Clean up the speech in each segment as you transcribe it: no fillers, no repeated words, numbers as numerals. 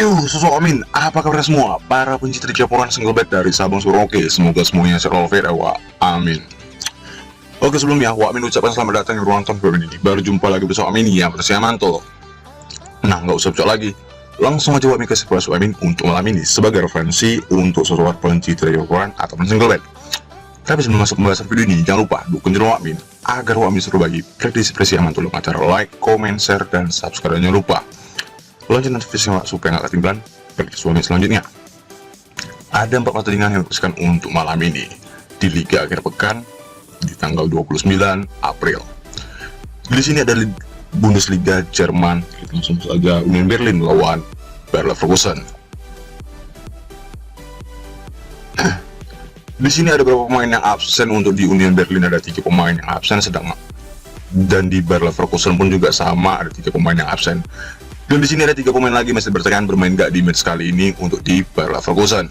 Sosok Amin, apa kabar semua? Para pencinta Japoran single bed dari Sabang Merauke, semoga semuanya sehat walafiat. Amin. Oke, sebelumnya Wak Amin ucapkan selamat datang di ruang tonton ini. Baru jumpa lagi bersama Amin ya, bersama mantul. Nah, nggak usah bacot lagi, langsung aja Wak Amin kasih kepada Amin untuk malam ini sebagai referensi untuk sosok pencinta Japoran ataupun single bed. Tapi sebelum masuk pembahasan video ini, jangan lupa dukung channel Wak Amin agar Wak Amin seru bagi prediksi yang mantul dengan cara like, comment, share, dan subscribe. Jangan lupa lonceng notifikasi supaya nggak ketinggalan prediksi suami selanjutnya. Ada 4 pertandingan yang diputuskan untuk malam ini di Liga akhir pekan di tanggal 29 April. Di sini ada Bundesliga Jerman, kita langsung saja Union Berlin lawan Bayer Leverkusen. Di sini ada beberapa pemain yang absen. Untuk di Union Berlin ada 3 pemain yang absen, dan di Bayer Leverkusen pun juga sama, ada 3 pemain yang absen. Dan di sini ada 3 pemain lagi masih bertahan bermain gak di match kali ini untuk di Bayer Leverkusen.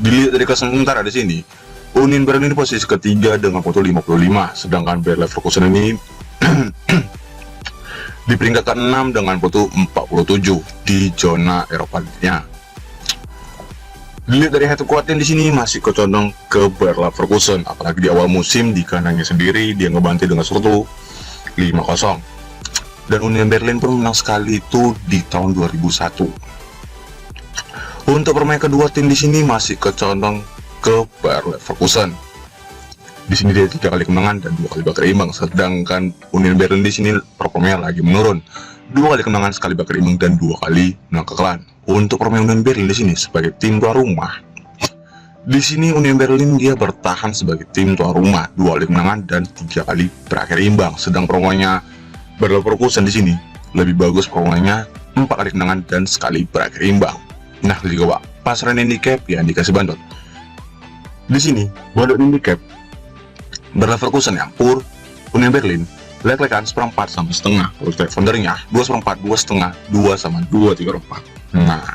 Dilihat dari kelas sementara di sini, Union Berlin ini posisi ketiga dengan foto 55, sedangkan Bayer Leverkusen ini di peringkat ke-6 dengan foto 47 di zona Eropa-nya. Dilihat dari head to court di sini masih kecondong ke Bayer Leverkusen, apalagi di awal musim di kandangnya sendiri dia ngebantai dengan 5-0. Dan Union Berlin pun menang sekali itu di tahun 2001. Untuk permain kedua tim di sini masih kecondong ke Bayer Leverkusen. Di sini dia 3 kali kemenangan dan 2 kali bakal imbang, sedangkan Union Berlin di sini performanya lagi menurun. 2 kali kemenangan, sekali bakal imbang, dan 2 kali menang kekalahan. Untuk permain Union Berlin di sini sebagai tim tuan rumah, di sini Union Berlin dia bertahan sebagai tim tuan rumah, 2 kali kemenangan dan 3 kali berakhir imbang. Sedang performanya Bayer Leverkusen di sini lebih bagus, performanya 4 kali kemenangan dan sekali berakhir imbang. Nah, juga Pak, pasaran handicap yang dikasih bandot. Di sini bandot handicap Bayer Leverkusen yang pur Union Berlin lek-lekan 1/4 sama setengah. Kalau foundernya 2/4, 2,5, 2 sama 2,34. Nah,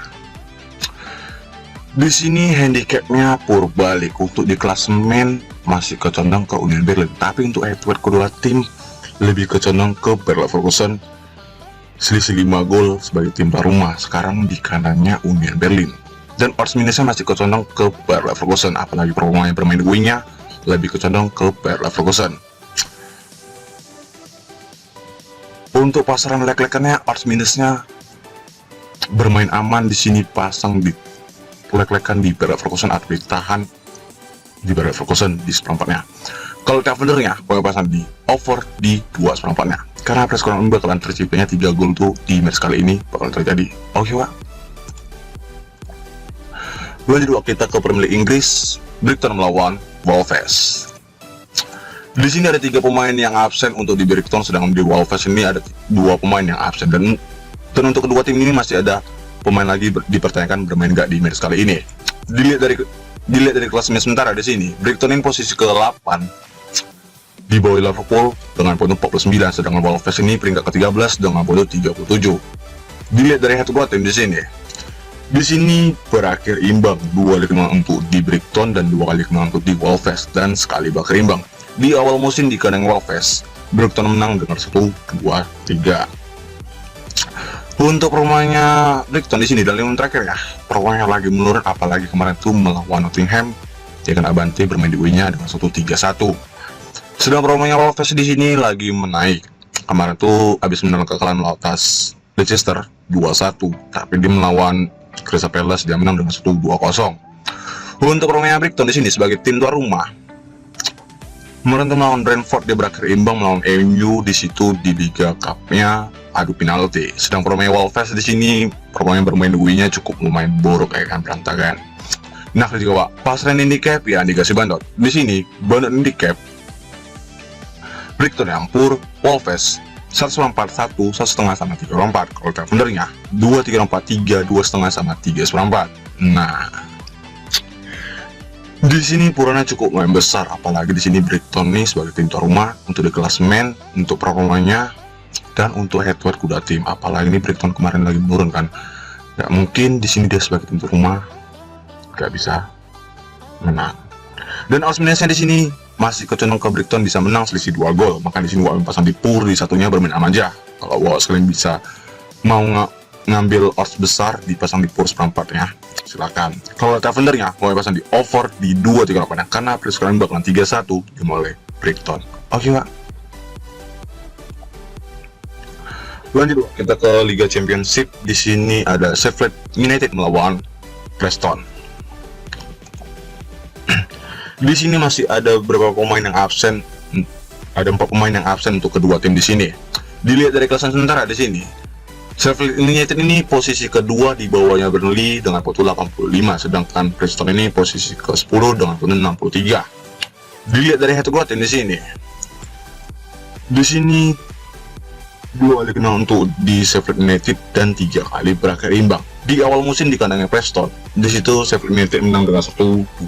di sini handicapnya pur balik. Untuk di klasemen masih kecondong ke Union Berlin, tapi untuk head-to-head kedua tim lebih kecondong ke Bayer Leverkusen, selisih 5 gol sebagai tim tuan rumah. Sekarang di kanannya Union Berlin, dan odds minusnya masih kecondong ke Bayer Leverkusen, apalagi performanya bermain di wingnya lebih kecondong ke Bayer Leverkusen. Untuk pasaran lek-lekannya, odds minusnya bermain aman di sini, pasang di lek-lekan di Bayer Leverkusen atau ditahan di Bayer Leverkusen di seperempatnya. Kalau covernya boleh pasang di over di 2/4-nya, karena preskon bakalan terciptanya 3 gol tuh di match kali ini bakal terjadi. Oke Pak, lanjut kita ke Premier League Inggris, Brighton melawan Wolves. Di sini ada 3 pemain yang absen untuk di Brighton, sedangkan di Wolves ini ada 2 pemain yang absen, dan untuk kedua tim ini masih ada pemain lagi dipertanyakan bermain gak di match kali ini. Dilihat dari klasemen sementara di sini, Brighton ini posisi ke-8 di bawah Liverpool dengan poin 49, sedangkan Wolves ini peringkat ke-13 dengan poin 37. Dilihat dari head to court tim di sini berakhir imbang, 2 kali kemenangan untuk di Brighton dan 2 kali kemenangan untuk di Wolves, dan sekali bakal imbang. Di awal musim di kandang Wolves, Brighton menang dengan 1-2-3. Untuk permainnya Brighton di sini dan 5 terakhir ya, performanya lagi menurun, apalagi kemarin tuh melawan Nottingham, dia kan abanti bermain di wingnya dengan 1-3-1. Sedang performanya Wolves di sini lagi menaik. Kemarin tuh habis menang kekalahan atas Leicester 2-1, tapi dia melawan Crystal Palace dia menang dengan 1-2-0. Untuk performanya Brighton di sini sebagai tim tuan rumah, kemarin melawan Brentford dia berakhir imbang, melawan MU di situ di Liga Cup-nya adu penalti. Sedang performanya Wolves di sini performanya bermain di wingnya cukup lumayan buruk, kayak kan berantakan. Nah, juga Pak, pasaran handicap ya dikasih bandot. Di sini bandot handicap Brighton yang pur Wolves 1/4, 1,5 sama 3/4. Kalau foundernya 2-3-4, 3, 2,5 sama 3/4. Nah, di sini puranya cukup lumayan besar, apalagi di sini Brighton nih sebagai tim tuan rumah untuk di klasemen, untuk performanya dan untuk head to head kuda tim. Apalagi ini Brighton kemarin lagi menurun kan, nggak mungkin di sini dia sebagai tim tuan rumah nggak bisa menang. Dan odds minusnya di sini masih kecondong ke Brighton bisa menang selisih 2 gol. Maka di sini Wak pasang di pur, di satunya bermain aman aja. Kalau Wak sekalian bisa mau ngambil odds besar dipasang di pur seperempatnya, silakan. Kalau Tavendernya mau pasang di over di 2-3 karena price kalian bakalan 3-1 dimulai Brighton. Oke Pak. Lanjut kita ke Liga Championship. Di sini ada Sheffield United melawan Preston. Di sini masih ada beberapa pemain yang absen. Ada 4 pemain yang absen untuk kedua tim di sini. Dilihat dari klasemen sementara di sini, Sheffield United ini posisi kedua di bawahnya Burnley dengan poin 85, sedangkan Preston ini posisi ke-10 dengan poin 63. Dilihat dari head to head di sini. Di sini 2 kali menang untuk di Sheffield United dan 3 kali berakhir imbang. Di awal musim di kandangnya Preston, di situ Sheffield United menang dengan 1-2-0.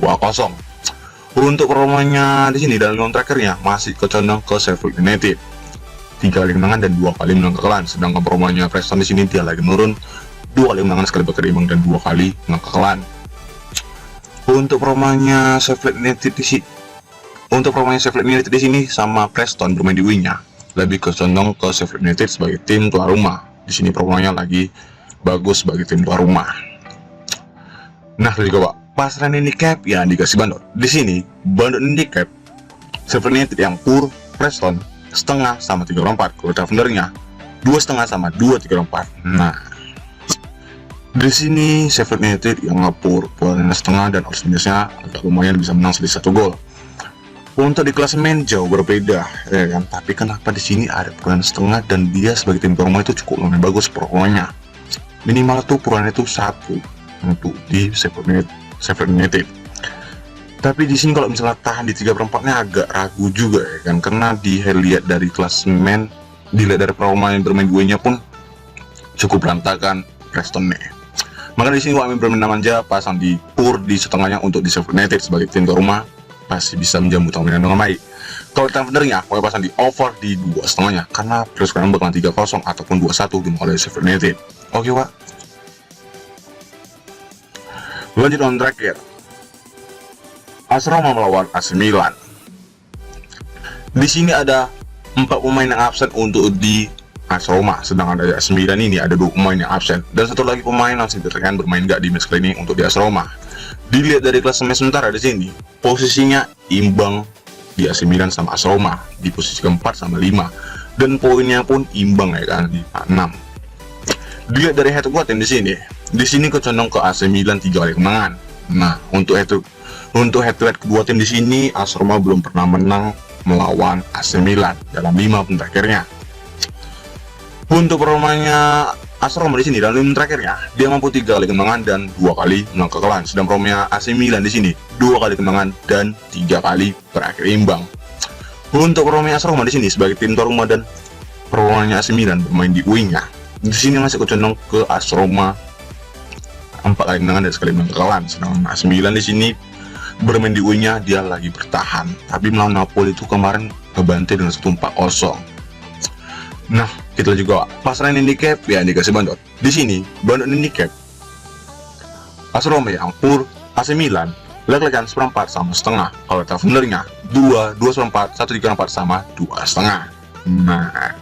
Untuk performanya di sini dalam terakhirnya masih kecondong ke Sheffield United. 3 kali menangan dan 2 kali menang kekalahan, sedangkan performanya Preston di sini dia lagi menurun, 2 kali menangan, sekali berakhir imbang dan 2 kali menang kekalahan. Untuk performanya Sheffield United di sini sama Preston bermain di wingnya lebih condong ke Sheffield United sebagai tim tuan rumah. Di sini performanya lagi bagus sebagai tim tuan rumah. Nah, juga Pak, pasaran handicap yang dikasih bandot. Di sini bandot handicap Sheffield United yang pur, Preston setengah sama 3/4. Kalau Tavendernya 2,5 sama 2,34. Nah, di sini Sheffield United yang ngepur poinnya setengah dan odds minusnya agak lumayan, bisa menang selisih 1 gol. Untuk di klasemen jauh berbeda, ya kan? Tapi kenapa di sini ada poin setengah dan dia sebagai tim tuan rumah itu cukup lumayan bagus performanya. Minimal tuh poinnya itu 1 untuk di Sheffield United. Tapi di sini kalau misalnya tahan di 3/4-nya agak ragu juga ya kan, karena dilihat dari klasemen, dilihat dari performa yang bermain duanya pun cukup berantakan Preston nih. Maka di sini kami bermain manja pasang di pur di setengahnya untuk di Sheffield United sebagai tim tuan rumah, pasti bisa menjamu permainan dengan baik. Kalau Tavendernya kami pasang di over di 2,5 karena terus sekarang bakalan 3-0 ataupun 2-1 di oleh Sheffield United. Oke Pak. Lanjut on terakhir, AS Roma melawan AC Milan. Di sini ada 4 pemain yang absen untuk di AS Roma, sedangkan dari AC Milan ini ada 2 pemain yang absen dan 1 lagi pemain langsung diterkan bermain gak di match kali ini untuk di AS Roma. Dilihat dari klasemen sementara di sini, posisinya imbang di AC Milan sama AS Roma di posisi keempat sama 5, dan poinnya pun imbang ya kan di 6. Dilihat dari head to head di sini kecondong ke AC Milan 3 kali kemenangan. Nah, untuk head to head kedua tim di sini AS Roma belum pernah menang melawan AC Milan dalam 5 pun terakhirnya. Untuk performanya AS Roma di sini dalam 5 terakhirnya dia mampu 3 kali kemenangan dan 2 kali menang kekalahan. Sedang performanya AC Milan di sini 2 kali kemenangan dan 3 kali berakhir imbang. Untuk performanya AS Roma di sini sebagai tim tuan rumah dan performanya AC Milan bermain di wingnya, di sini masih kecondong ke AS Roma 4 kali kemenangan dan sekali menang kekalahan. Sedangkan AC Milan di sini bermain di wingnya dia lagi bertahan, tapi melawan Napoli itu kemarin ngebantai dengan 1-4-0. Nah, kita juga pasaran handicap ya dikasih bandot. Di sini bandot handicap AS Roma yang pur AC Milan leg-legan 1/4 sama setengah. Kalau Tavendernya 2,4, 1,34 sama 2,5. Nah,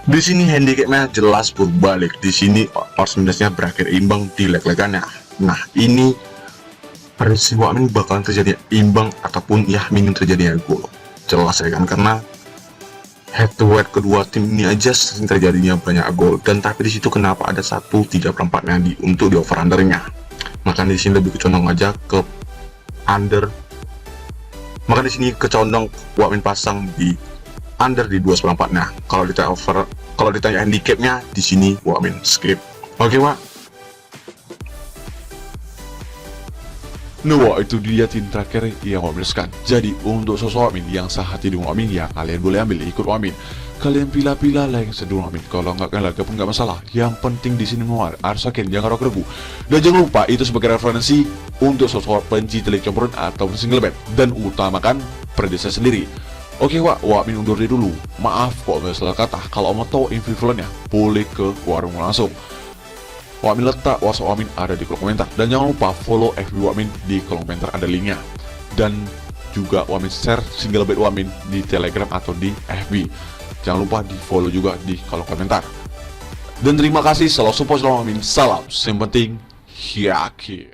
di sini handicapnya jelas berbalik. Di sini odds minusnya berakhir imbang di leg-legannya. Nah, ini peristiwa ini bakalan terjadi imbang ataupun ya minim terjadinya gol. Jelas ya kan, karena head to head kedua tim ini aja sering terjadinya banyak gol, dan tapi di situ kenapa ada 1/3/4-nya untuk di over undernya. Maka di sini lebih kecondong aja ke under. Maka di sini kecondong Wamin pasang di under di 2/4-nya. Kalau ditanya handicapnya di sini Wamin skip. Oke Pak. Nah, itu dia tim terakhir yang Wamin sekan. Jadi untuk sosok Wamin yang sehati dengan Wamin, ya kalian boleh ambil ikut Wamin. Kalian pilih-pilih lah yang seduh Wamin. Kalau nggak kalian lagi pun nggak masalah. Yang penting di sini mau harus yakin, jangan ragu-ragu. Dan jangan lupa itu sebagai referensi untuk sosok penci telik campuran atau single bet, dan utamakan prediksi sendiri. Oke Wak, Wamin undur diri dulu. Maaf kok salah kata. Kalau mau tahu info-infonya boleh ke warung langsung. Wamin letak WhatsApp Wamin ada di kolom komentar, dan jangan lupa follow FB Wamin di kolom komentar, ada linknya. Dan juga Wamin share single bet Wamin di Telegram atau di FB. Jangan lupa di follow juga di kolom komentar. Dan terima kasih selalu support selalu amin. Salam, yang penting yakin.